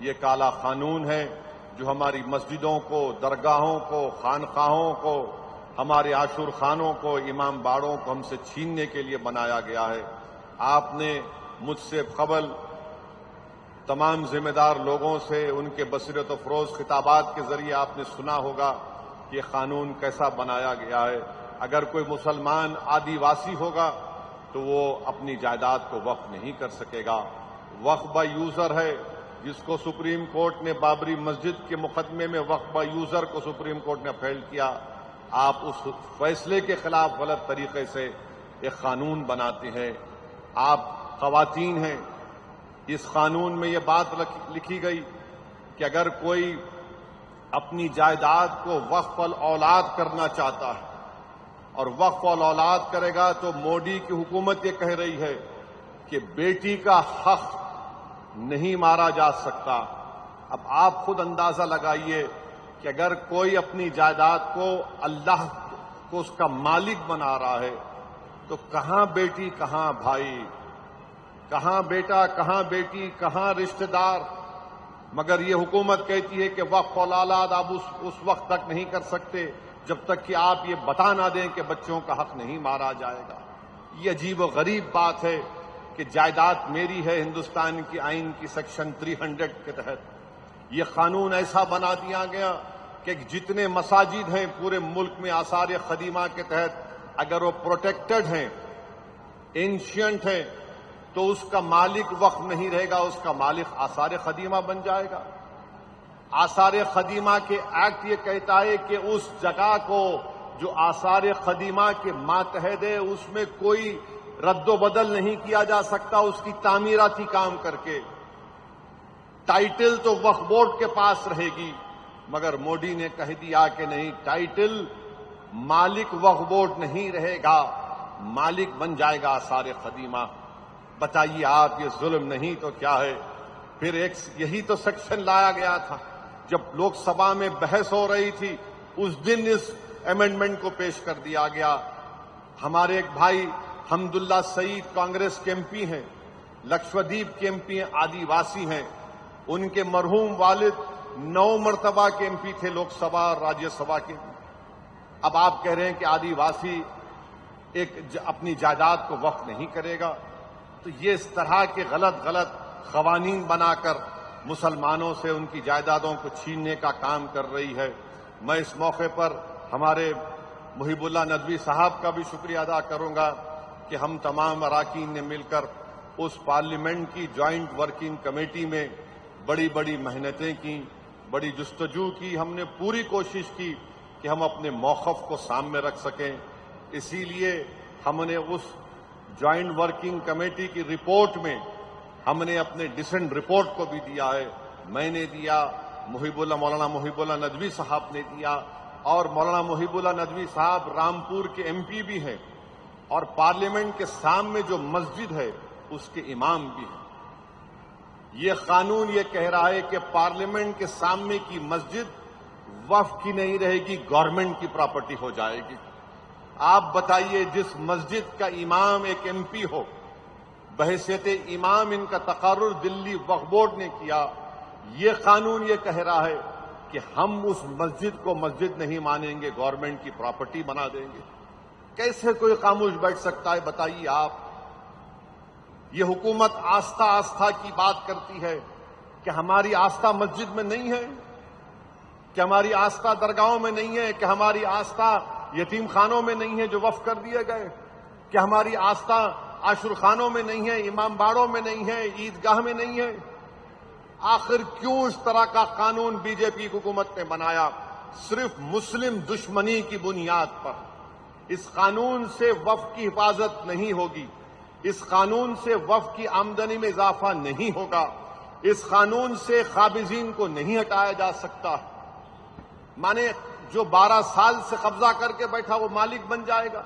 یہ کالا قانون ہے جو ہماری مسجدوں کو، درگاہوں کو، خانقاہوں کو، ہمارے عاشور خانوں کو، امام باڑوں کو ہم سے چھیننے کے لیے بنایا گیا ہے۔ آپ نے مجھ سے قبل تمام ذمہ دار لوگوں سے ان کے بصیرت افروز خطابات کے ذریعے آپ نے سنا ہوگا کہ یہ قانون کیسا بنایا گیا ہے۔ اگر کوئی مسلمان آدیواسی ہوگا تو وہ اپنی جائیداد کو وقف نہیں کر سکے گا۔ وقف بائی یوزر ہے، جس کو سپریم کورٹ نے بابری مسجد کے مقدمے میں وقف بائی یوزر کو سپریم کورٹ نے اپیل کیا۔ آپ اس فیصلے کے خلاف غلط طریقے سے ایک قانون بناتے ہیں۔ آپ خواتین ہیں، اس قانون میں یہ بات لکھی گئی کہ اگر کوئی اپنی جائیداد کو وقف الاولاد کرنا چاہتا ہے اور وقف الاولاد کرے گا تو مودی کی حکومت یہ کہہ رہی ہے کہ بیٹی کا حق نہیں مارا جا سکتا۔ اب آپ خود اندازہ لگائیے کہ اگر کوئی اپنی جائیداد کو اللہ کو اس کا مالک بنا رہا ہے تو کہاں بیٹی کہاں بھائی، کہاں بیٹا کہاں بیٹی کہاں رشتہ دار؟ مگر یہ حکومت کہتی ہے کہ وقف الاولاد آپ اس وقت تک نہیں کر سکتے جب تک کہ آپ یہ بتا نہ دیں کہ بچوں کا حق نہیں مارا جائے گا۔ یہ عجیب و غریب بات ہے کہ جائیداد میری ہے ہندوستان کی آئین کی سیکشن 300 کے تحت۔ یہ قانون ایسا بنا دیا گیا کہ جتنے مساجد ہیں پورے ملک میں آثار قدیمہ کے تحت، اگر وہ پروٹیکٹڈ ہیں، اینشینٹ ہیں، تو اس کا مالک وقف نہیں رہے گا، اس کا مالک آثار قدیمہ بن جائے گا۔ آثار قدیمہ کے ایکٹ یہ کہتا ہے کہ اس جگہ کو جو آثار قدیمہ کے ماتحت ہے اس میں کوئی رد و بدل نہیں کیا جا سکتا اس کی تعمیراتی کام کر کے۔ ٹائٹل تو وقف بورڈ کے پاس رہے گی، مگر مودی نے کہہ دیا کہ نہیں، ٹائٹل مالک وقف بورڈ نہیں رہے گا، مالک بن جائے گا آثار قدیمہ۔ بتائیے آپ، یہ ظلم نہیں تو کیا ہے؟ پھر یہی تو سیکشن لایا گیا تھا جب لوک سبھا میں بحث ہو رہی تھی، اس دن اس امینڈمنٹ کو پیش کر دیا گیا۔ ہمارے ایک بھائی حمداللہ سعید کانگریس کے ایم پی ہیں، لکشدیپ کے ایم پی ہیں، آدیواسی ہیں۔ ان کے مرحوم والد 9 مرتبہ کے ایم پی تھے لوک سبھا اور راجیہ سبھا کے۔ اب آپ کہہ رہے ہیں کہ آدیواسی اپنی جائیداد کو وقف نہیں کرے گا، تو یہ اس طرح کے غلط قوانین بنا کر مسلمانوں سے ان کی جائیدادوں کو چھیننے کا کام کر رہی ہے۔ میں اس موقع پر ہمارے محب اللہ ندوی صاحب کا بھی شکریہ ادا کروں گا کہ ہم تمام اراکین نے مل کر اس پارلیمنٹ کی جوائنٹ ورکنگ کمیٹی میں بڑی محنتیں کی، بڑی جستجو کی، ہم نے پوری کوشش کی کہ ہم اپنے موقف کو سامنے رکھ سکیں۔ اسی لیے ہم نے اس جوائنٹ ورکنگ کمیٹی کی رپورٹ میں ہم نے اپنے ڈسنٹ رپورٹ کو بھی دیا ہے، میں نے دیا، مولانا محب اللہ ندوی صاحب نے دیا، اور مولانا محب اللہ ندوی صاحب رامپور کے ایم پی بھی ہیں اور پارلیمنٹ کے سامنے جو مسجد ہے اس کے امام بھی ہیں۔ یہ قانون یہ کہہ رہا ہے کہ پارلیمنٹ کے سامنے کی مسجد وقف کی نہیں رہے گی، گورنمنٹ کی پراپرٹی ہو جائے گی۔ آپ بتائیے، جس مسجد کا امام ایک ایم پی ہو، بحیثیت امام ان کا تقرر دلی وقف بورڈ نے کیا، یہ قانون یہ کہہ رہا ہے کہ ہم اس مسجد کو مسجد نہیں مانیں گے، گورنمنٹ کی پراپرٹی بنا دیں گے۔ کیسے کوئی خاموش بیٹھ سکتا ہے؟ بتائیے آپ۔ یہ حکومت آستھا کی بات کرتی ہے کہ ہماری آستھا مسجد میں نہیں ہے، کہ ہماری آستھا درگاہوں میں نہیں ہے، کہ ہماری آستھا یتیم خانوں میں نہیں ہے جو وقف کر دیے گئے، کہ ہماری آستھا عاشور خانوں میں نہیں ہے، امام باڑوں میں نہیں ہے، عیدگاہ میں نہیں ہے۔ آخر کیوں اس طرح کا قانون بی جے پی حکومت نے بنایا؟ صرف مسلم دشمنی کی بنیاد پر۔ اس قانون سے وقف کی حفاظت نہیں ہوگی، اس قانون سے وقف کی آمدنی میں اضافہ نہیں ہوگا، اس قانون سے قابضین کو نہیں ہٹایا جا سکتا۔ مانے جو 12 سال سے قبضہ کر کے بیٹھا وہ مالک بن جائے گا،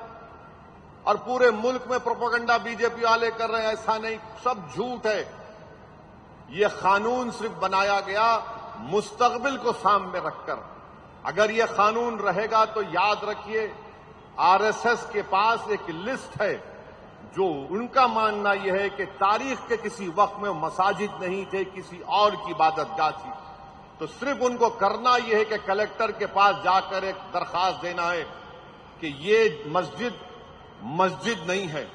اور پورے ملک میں پروپیگنڈا بی جے پی والے کر رہے ہیں ایسا نہیں، سب جھوٹ ہے۔ یہ قانون صرف بنایا گیا مستقبل کو سامنے رکھ کر۔ اگر یہ قانون رہے گا تو یاد رکھیے، آر ایس ایس کے پاس ایک لسٹ ہے جو ان کا ماننا یہ ہے کہ تاریخ کے کسی وقت میں مساجد نہیں تھے، کسی اور کی عبادت گاہ تھی، تو صرف ان کو کرنا یہ ہے کہ کلکٹر کے پاس جا کر ایک درخواست دینا ہے کہ یہ مسجد نہیں ہے،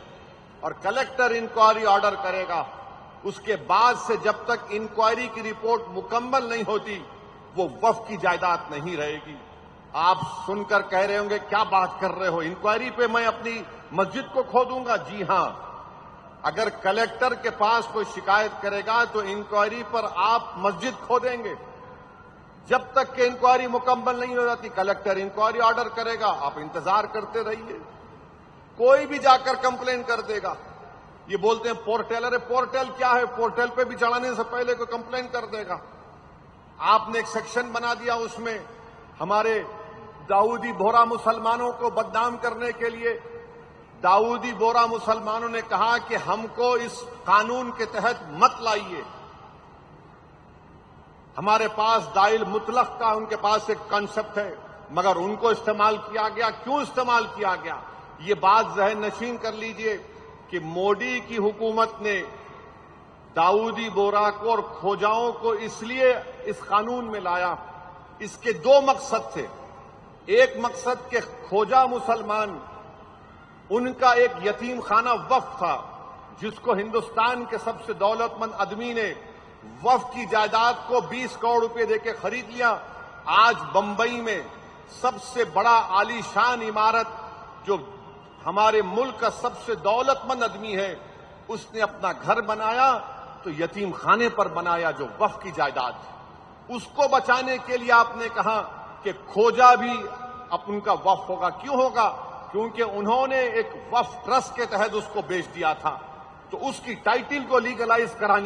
اور کلکٹر انکوائری آرڈر کرے گا۔ اس کے بعد سے جب تک انکوائری کی رپورٹ مکمل نہیں ہوتی وہ وقف کی جائیداد نہیں رہے گی۔ آپ سن کر کہہ رہے ہوں گے کیا بات کر رہے ہو، انکوائری پہ میں اپنی مسجد کو کھودوں گا؟ جی ہاں، اگر کلکٹر کے پاس کوئی شکایت کرے گا تو انکوائری پر آپ مسجد کھودیں گے۔ جب تک کہ انکوائری مکمل نہیں ہو جاتی کلکٹر انکوائری آرڈر کرے گا، آپ انتظار کرتے رہیے۔ کوئی بھی جا کر کمپلین کر دے گا۔ یہ بولتے ہیں پورٹل، ارے پورٹل کیا ہے؟ پورٹل پہ بھی چڑھانے سے پہلے کوئی کمپلین کر دے گا۔ آپ نے ایک سیکشن بنا دیا، اس میں ہمارے داؤدی بورا مسلمانوں کو بدنام کرنے کے لیے داؤدی بورا مسلمانوں نے کہا کہ ہم کو اس قانون کے تحت مت لائیے۔ ہمارے پاس دائل مطلق کا ان کے پاس ایک کانسیپٹ ہے، مگر ان کو استعمال کیا گیا۔ کیوں استعمال کیا گیا؟ یہ بات ذہن نشین کر لیجئے کہ مودی کی حکومت نے داؤدی بورا کو اور کھوجاؤں کو اس لیے اس قانون میں لایا، اس کے دو مقصد تھے۔ ایک مقصد کہ کھوجا مسلمان، ان کا ایک یتیم خانہ وقف تھا جس کو ہندوستان کے سب سے دولت مند آدمی نے وقف کی جائیداد کو 20 کروڑ روپے دے کے خرید لیا۔ آج بمبئی میں سب سے بڑا عالی شان عمارت جو ہمارے ملک کا سب سے دولت مند آدمی ہے، اس نے اپنا گھر بنایا تو یتیم خانے پر بنایا جو وقف کی جائیداد تھی۔ اس کو بچانے کے لیے آپ نے کہا کہ کھوجا بھی ان کا وقف ہوگا۔ کیوں ہوگا؟ کیونکہ انہوں نے ایک وقف ٹرسٹ کے تحت اس کو بیچ دیا تھا، تو اس کی ٹائٹل کو لیگلائز کرانے